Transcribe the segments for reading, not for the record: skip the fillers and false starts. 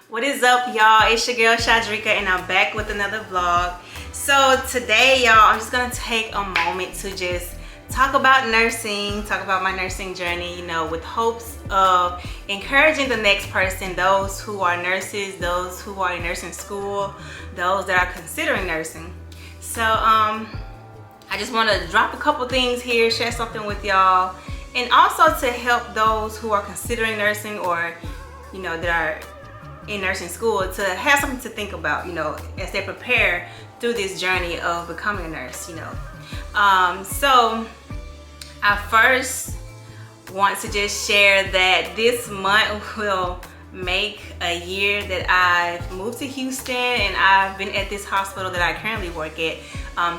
What is up, y'all? It's your girl Shadrika, and I'm back with another vlog. So today, y'all, I'm just gonna take a moment to just talk about nursing, talk about my nursing journey, with hopes of encouraging the next person, those who are nurses, those who are in nursing school, those that are considering nursing. So I just want to drop a couple things here, share something with y'all, and also to help those who are considering nursing or that are in nursing school to have something to think about, as they prepare through this journey of becoming a nurse. So I first want to just share that this month will make a year that I've moved to Houston, and I've been at this hospital that I currently work at,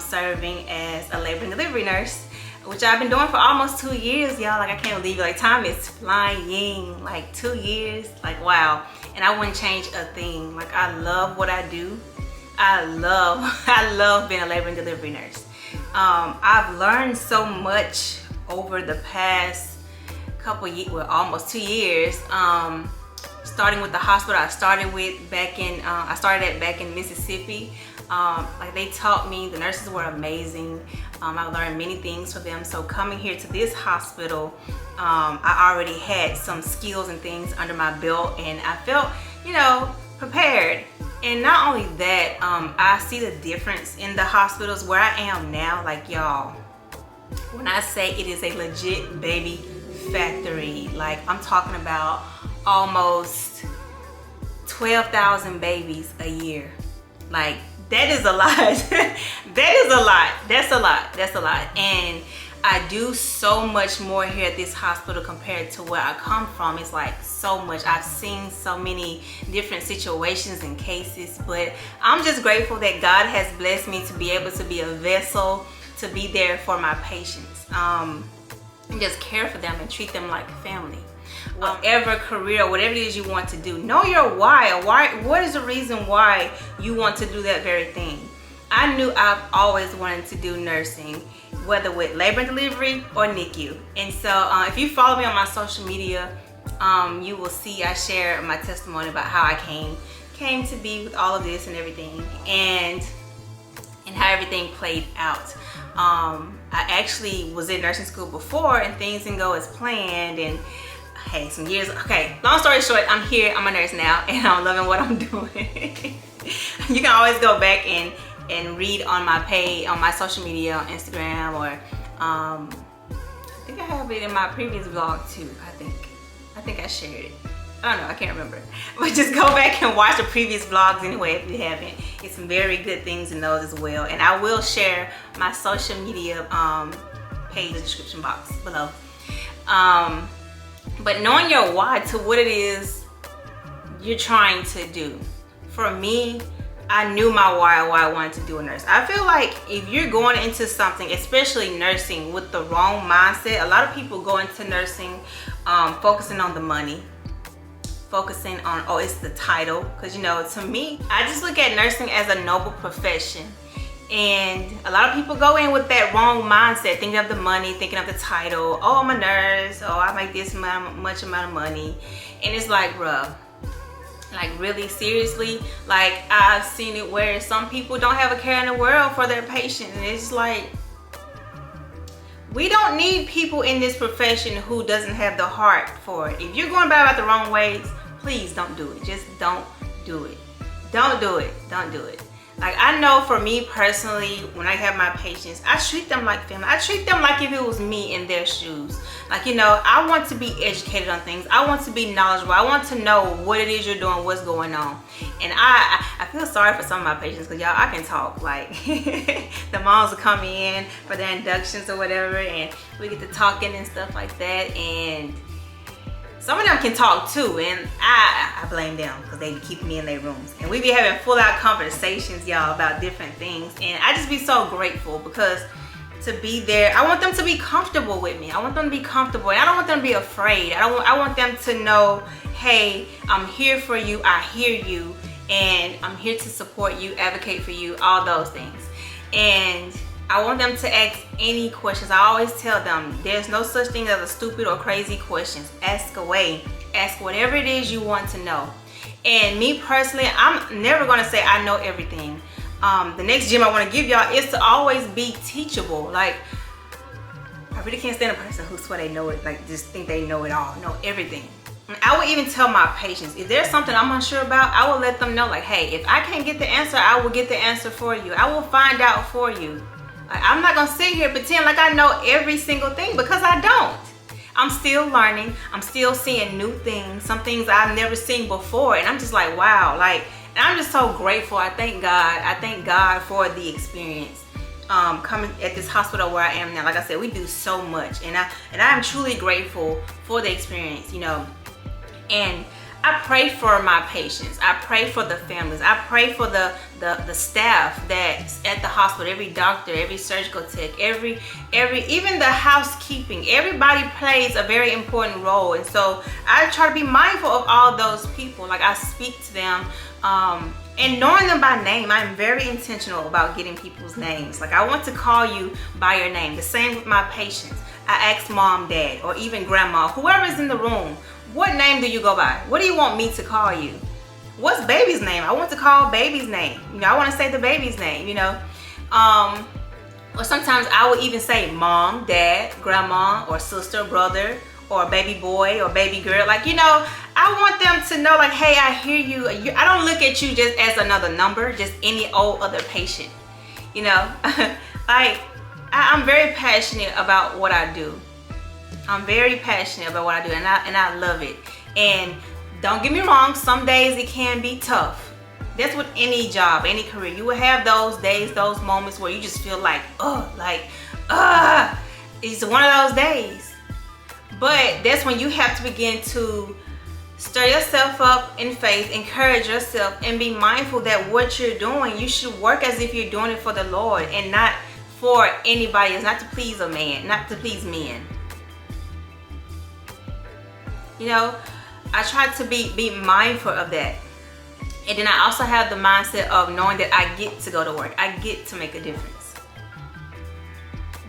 serving as a labor and delivery nurse, which I've been doing for almost 2 years, y'all. Like, I can't believe it. Like, time is flying. Like, 2 years, like, wow. And I wouldn't change a thing. Like, I love what I do. I love being a labor and delivery nurse. I've learned so much over the past couple years, well, almost 2 years. Starting with the hospital I started back in Mississippi. Like, they taught me, the nurses were amazing. I learned many things from them. So coming here to this hospital, I already had some skills and things under my belt, and I felt, prepared. And not only that, I see the difference in the hospitals where I am now. Like, y'all, when I say it is a legit baby factory, like, I'm talking about almost 12,000 babies a year. Like, that is a lot. That's a lot. And I do so much more here at this hospital compared to where I come from. It's like so much. I've seen so many different situations and cases, but I'm just grateful that God has blessed me to be able to be a vessel, to be there for my patients, and just care for them and treat them like family. Whatever career, whatever it is you want to do, know your why. What is the reason why you want to do that very thing? I knew I've always wanted to do nursing, whether with labor and delivery or NICU. And so if you follow me on my social media, you will see I share my testimony about how I came to be with all of this and everything, and how everything played out. I actually was in nursing school before, and things didn't go as planned, and hey, some years, okay, long story short, I'm here, I'm a nurse now, and I'm loving what I'm doing. You can always go back and read on my page, on my social media, on Instagram, or I think I have it in my previous vlog too. I think I shared it. I don't know, I can't remember. But just go back and watch the previous vlogs anyway if you haven't. It's some very good things in those as well. And I will share my social media page in the description box below. But knowing your why to what it is you're trying to do. For me, I knew my why I wanted to do a nurse. I feel like if you're going into something, especially nursing, with the wrong mindset, a lot of people go into nursing focusing on the money, focusing on, oh, it's the title. Because, to me, I just look at nursing as a noble profession. And a lot of people go in with that wrong mindset, thinking of the money, thinking of the title. Oh, I'm a nurse. Oh, I make this much amount of money. And it's like, bruh, like, really, seriously? Like, I've seen it where some people don't have a care in the world for their patients. And it's like, we don't need people in this profession who doesn't have the heart for it. If you're going about the wrong ways, please don't do it. Just don't do it. Don't do it. Don't do it. Like, I know for me personally, when I have my patients, I treat them like family. I treat them like if it was me in their shoes. Like, I want to be educated on things. I want to be knowledgeable. I want to know what it is you're doing, what's going on. And I feel sorry for some of my patients, because, y'all, I can talk. Like, the moms will come in for their inductions or whatever, and we get to talking and stuff like that. And some of them can talk too, and I blame them, because they keep me in their rooms. And we be having full out conversations, y'all, about different things. And I just be so grateful, because to be there, I want them to be comfortable with me. I want them to be comfortable, and I don't want them to be afraid. I want them to know, hey, I'm here for you, I hear you, and I'm here to support you, advocate for you, all those things. And I want them to ask any questions. I always tell them there's no such thing as a stupid or crazy questions. Ask away. Ask whatever it is you want to know. And me personally, I'm never gonna say I know everything. The next gem I want to give y'all is to always be teachable. Like, I really can't stand a person who swear they know it, like just think they know it all, know everything. And I will even tell my patients, if there's something I'm unsure about, I will let them know, like, hey, if I can't get the answer, I will get the answer for you. I will find out for you. Like, I'm not gonna sit here and pretend like I know every single thing, because I don't. I'm still learning. I'm still seeing new things, some things I've never seen before, and I'm just like, wow. Like, and I'm just so grateful. I thank God. I thank God for the experience. Coming at this hospital where I am now. Like I said, we do so much, and I'm truly grateful for the experience, you know. And I pray for my patients. I pray for the families. I pray for the staff that's at the hospital, every doctor, every surgical tech, every even the housekeeping. Everybody plays a very important role. And so I try to be mindful of all those people. Like, I speak to them, and knowing them by name. I'm very intentional about getting people's names. Like, I want to call you by your name. The same with my patients. I ask mom, dad, or even grandma, whoever's in the room, what name do you go by? What do you want me to call you? What's baby's name? I want to call baby's name. You know, I want to say the baby's name, you know. Or sometimes I will even say mom, dad, grandma, or sister, brother, or baby boy, or baby girl. Like, you know, I want them to know, like, hey, I hear you. I don't look at you just as another number, just any old other patient, you know. Like, I'm very passionate about what I do. I'm very passionate about what I do, and I love it. And don't get me wrong, some days it can be tough. That's with any job, any career. You will have those days, those moments where you just feel like, it's one of those days. But that's when you have to begin to stir yourself up in faith, encourage yourself, and be mindful that what you're doing, you should work as if you're doing it for the Lord and not for anybody else, not to please a man, not to please men. You know, I try to be mindful of that. And then I also have the mindset of knowing that I get to go to work. I get to make a difference.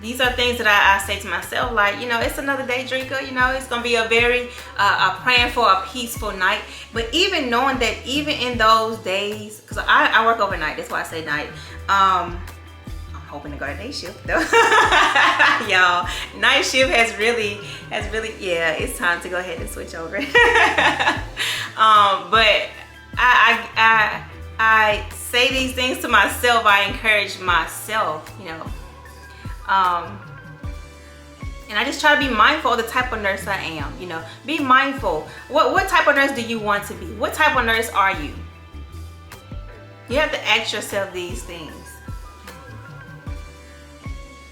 These are things that I say to myself, like, you know, it's another day, Drika. You know, it's going to be a very, praying for a peaceful night. But even knowing that even in those days, because I work overnight. That's why I say night. I'm hoping to go to day shift though. Y'all, night shift has really, yeah, it's time to go ahead and switch over. But I say these things to myself. I encourage myself, you know. And I just try to be mindful of the type of nurse I am, you know. Be mindful. What type of nurse do you want to be? What type of nurse are you? You have to ask yourself these things.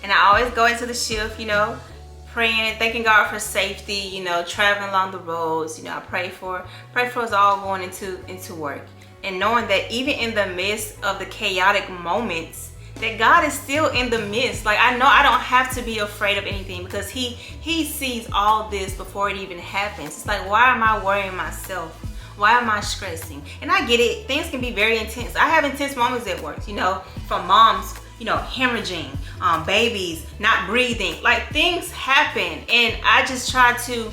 And I always go into the shift, you know, praying and thanking God for safety, you know, traveling along the roads. You know, I pray for us all going into work, and knowing that even in the midst of the chaotic moments, that God is still in the midst. Like, I know I don't have to be afraid of anything, because he sees all this before it even happens. It's like, why am I worrying myself? Why am I stressing? And I get it. Things can be very intense. I have intense moments at work, you know, from moms, you know, hemorrhaging, babies not breathing. Like, things happen, and I just try to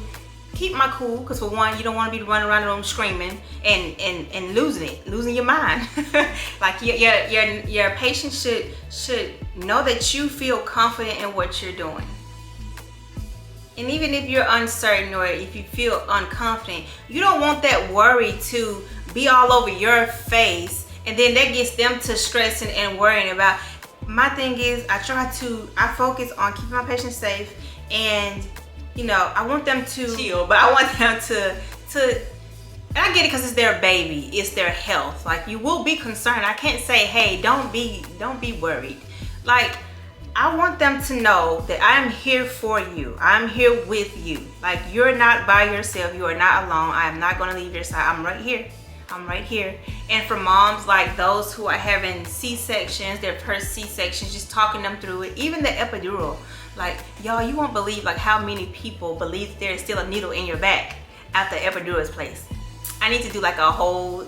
keep my cool, because for one, you don't want to be running around the room screaming and losing your mind. Like, your patient should know that you feel confident in what you're doing. And even if you're uncertain, or if you feel unconfident, you don't want that worry to be all over your face, and then that gets them to stressing and worrying about. My thing is, I focus on keeping my patients safe, and, you know, I want them to chill, but I want them to, and I get it, because it's their baby, it's their health. Like, you will be concerned. I can't say, hey, don't be worried. Like, I want them to know that I'm here for you. I'm here with you. Like, you're not by yourself. You are not alone. I am not going to leave your side. I'm right here. I'm right here. And for moms like those who are having C-sections, their first C-sections, just talking them through it. Even the epidural. Like, y'all, you won't believe like how many people believe there is still a needle in your back after epidural is placed. I need to do like a whole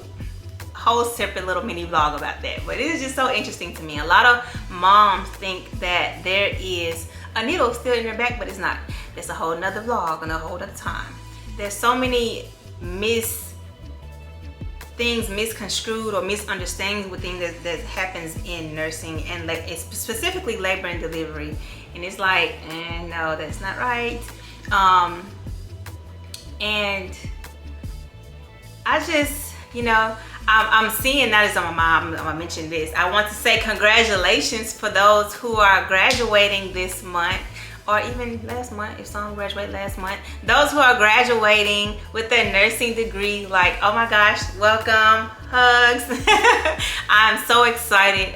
separate little mini vlog about that. But it is just so interesting to me. A lot of moms think that there is a needle still in their back, but it's not. That's a whole nother vlog and a whole other time. There's so many things misconstrued or misunderstandings with things that happens in nursing, and like it's specifically labor and delivery. And it's like, no, that's not right. And I just, I'm seeing, not as I'm gonna mention this, I want to say congratulations for those who are graduating this month, or even last month, if some graduated last month. Those who are graduating with their nursing degree, like, oh my gosh, welcome, hugs. I'm so excited.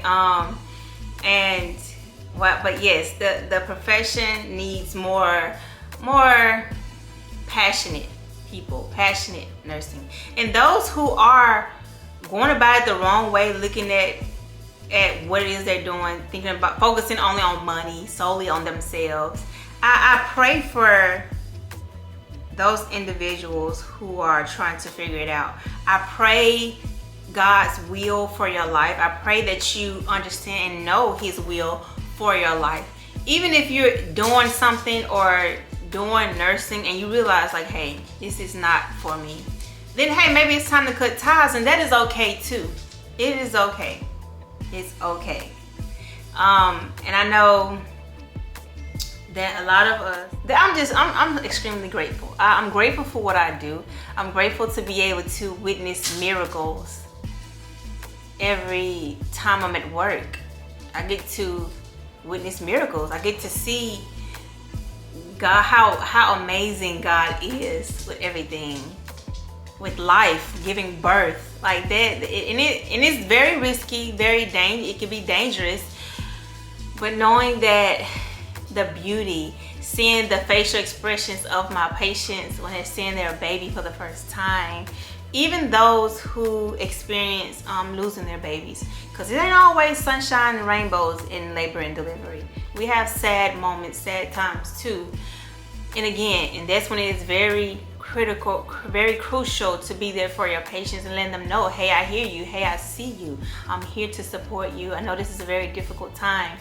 But yes, the profession needs more passionate people, passionate nursing. And those who are going about it the wrong way, looking at what it is they're doing, thinking about focusing only on money, solely on themselves. I pray for those individuals who are trying to figure it out. I pray God's will for your life. I pray that you understand and know His will for your life. Even if you're doing something or doing nursing and you realize like, hey, this is not for me, then hey, maybe it's time to cut ties, and that is okay too. It is okay. It's okay. And I know that a lot of us, I'm extremely grateful. I'm grateful for what I do. I'm grateful to be able to witness miracles every time I'm at work. I get to witness miracles. I get to see God, how amazing God is with everything, with life, giving birth, like that. And it's very risky, it can be dangerous. But knowing that the beauty, seeing the facial expressions of my patients when they're seeing their baby for the first time, even those who experience losing their babies, because it ain't always sunshine and rainbows in labor and delivery. We have sad moments, sad times too. And again, and that's when it is very critical, very crucial to be there for your patients and letting them know, hey, I hear you, hey, I see you, I'm here to support you. I know this is a very difficult time.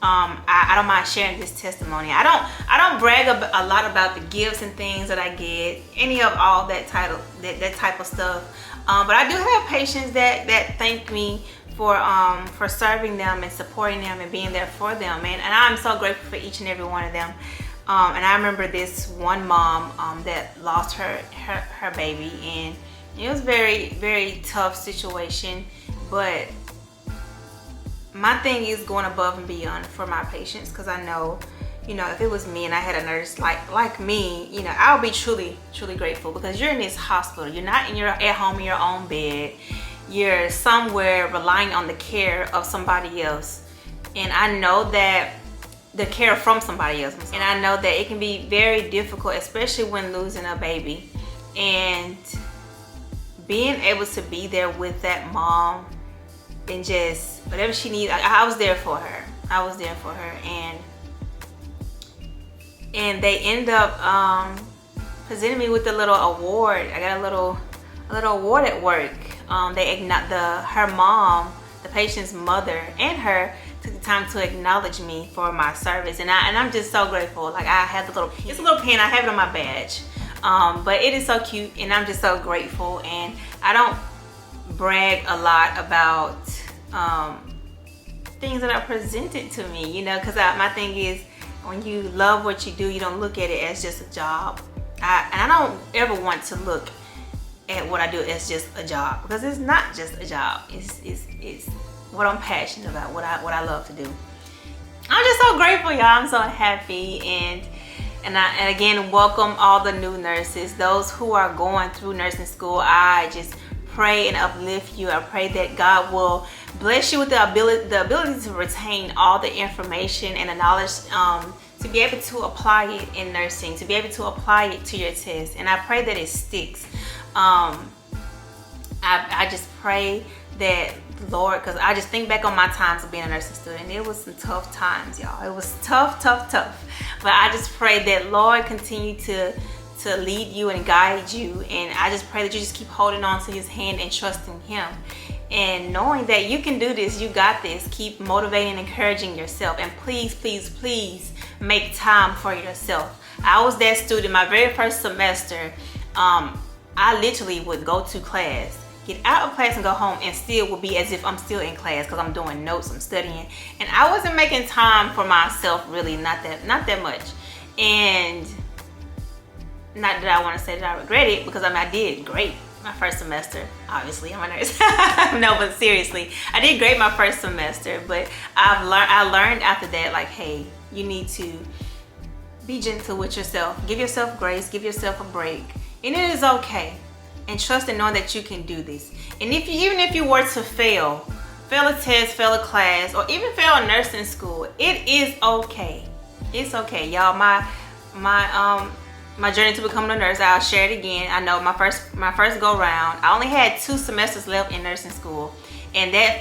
I don't mind sharing this testimony. I don't brag a lot about the gifts and things that I get, any of all that type of stuff. But I do have patients that thank me for serving them and supporting them and being there for them, and I'm so grateful for each and every one of them. And I remember this one mom that lost her baby, and it was very, very tough situation. But my thing is going above and beyond for my patients, because I know, if it was me and I had a nurse like me, I would be truly, truly grateful, because you're in this hospital. You're not at home in your own bed. You're somewhere relying on the care of somebody else. And I know that the care from somebody else. And I know that it can be very difficult, especially when losing a baby. And being able to be there with that mom and just whatever she needs, I was there for her. And they end up presenting me with a little award. I got a little award at work. Her mom, the patient's mother, and her took the time to acknowledge me for my service, and I'm just so grateful. Like, I have it's a little pin, I have it on my badge, but it is so cute, and I'm just so grateful. And I don't brag a lot about things that are presented to me, because my thing is, when you love what you do, you don't look at it as just a job. And I don't ever want to look at what I do as just a job, because it's not just a job. It's what I'm passionate about, what I love to do. I'm just so grateful, y'all. I'm so happy, and again, welcome all the new nurses, those who are going through nursing school. I just pray and uplift you. I pray that God will bless you with the ability to retain all the information and the knowledge, to be able to apply it in nursing, to be able to apply it to your test. And I pray that it sticks. I just pray that, Lord, because I just think back on my times of being a nursing student. It was some tough times, y'all. It was tough. But I just pray that, Lord, continue to lead you and guide you. And I just pray that you just keep holding on to His hand and trusting Him. And knowing that you can do this, you got this. Keep motivating and encouraging yourself. And please, please, please make time for yourself. I was that student my very first semester. I literally would go to class get out of class and go home and still will be as if I'm still in class because I'm doing notes, I'm studying. And I wasn't making time for myself, really, not that much. And not that I want to say that I regret it, because I did great my first semester. Obviously, I'm a nurse. No, but seriously, I did great my first semester. But I learned after that, like, hey, you need to be gentle with yourself. Give yourself grace. Give yourself a break. And it is okay. And trust and know that you can do this. And even if you were to fail a test, fail a class, or even fail nursing school, it is okay. It's okay, y'all. My journey to becoming a nurse, I'll share it again. I know my first go round, I only had 2 semesters left in nursing school. And that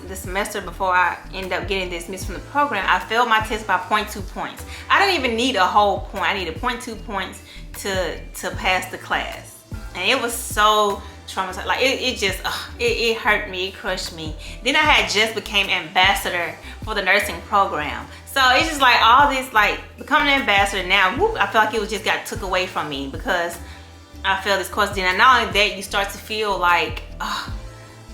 the semester before I ended up getting dismissed from the program, I failed my test by 0.2 points. I didn't even need a whole point. I needed 0.2 points to pass the class. And it was so traumatized. Like it hurt me, it crushed me. Then I had just became ambassador for the nursing program. So it's just like all this, like becoming an ambassador now, whoop, I feel like it was just got took away from me because I failed this course. Then and not only that, you start to feel like,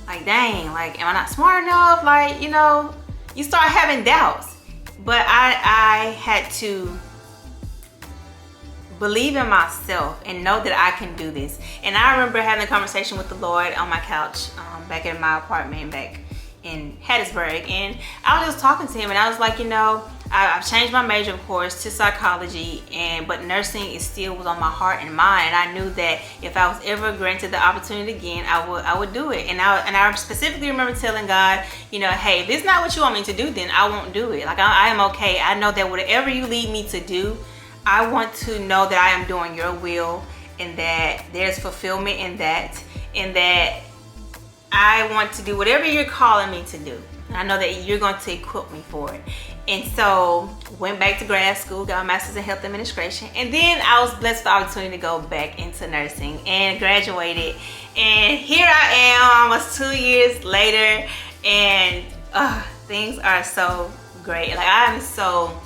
like dang, like am I not smart enough? Like, you know, you start having doubts. But I had to believe in myself and know that I can do this. And I remember having a conversation with the Lord on my couch back in my apartment back in Hattiesburg, and I was just talking to him, and I was like, you know, I've changed my major, of course, to psychology, but nursing still was on my heart and mind. And I knew that if I was ever granted the opportunity again, I would do it. And I specifically remember telling God, you know, hey, if it's not what you want me to do, then I won't do it. Like I am okay. I know that whatever you lead me to do, I want to know that I am doing your will, and that there's fulfillment in that, and that I want to do whatever you're calling me to do. And I know that you're going to equip me for it. And so went back to grad school, got my master's in health administration, and then I was blessed with the opportunity to go back into nursing and graduated. And here I am almost 2 years later, and things are so great. Like I'm so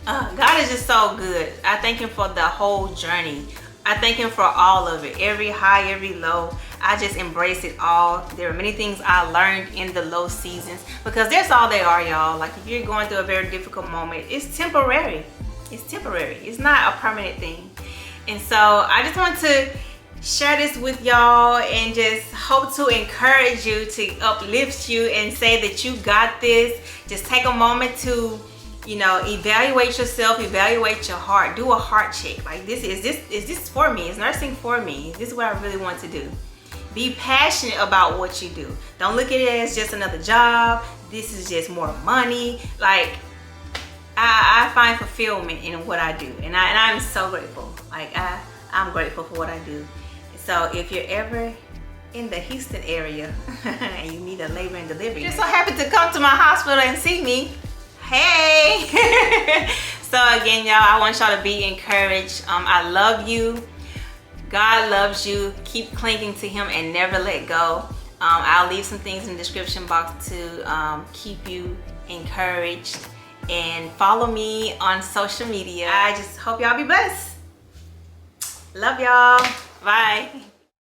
God is just so good. I thank him for the whole journey. I thank him for all of it, every high, every low. I just embrace it all. There are many things I learned in the low seasons, because that's all they are, y'all. Like if you're going through a very difficult moment, it's temporary. It's temporary. It's not a permanent thing. And so I just want to share this with y'all and just hope to encourage you, to uplift you and say that you got this. Just take a moment to, you know, evaluate yourself, evaluate your heart, do a heart check. Like is this for me? Is nursing for me? Is this what I really want to do? Be passionate about what you do. Don't look at it as just another job. This is just more money. Like I find fulfillment in what I do, and I'm so grateful. Like I'm grateful for what I do. So if you're ever in the Houston area and you need a labor and delivery, you're so happy to come to my hospital and see me. Hey. So again, y'all, I want y'all to be encouraged. I love you. God loves you. Keep clinging to him and never let go. I'll leave some things in the description box to keep you encouraged, and follow me on social media. I just hope y'all be blessed. Love y'all. Bye.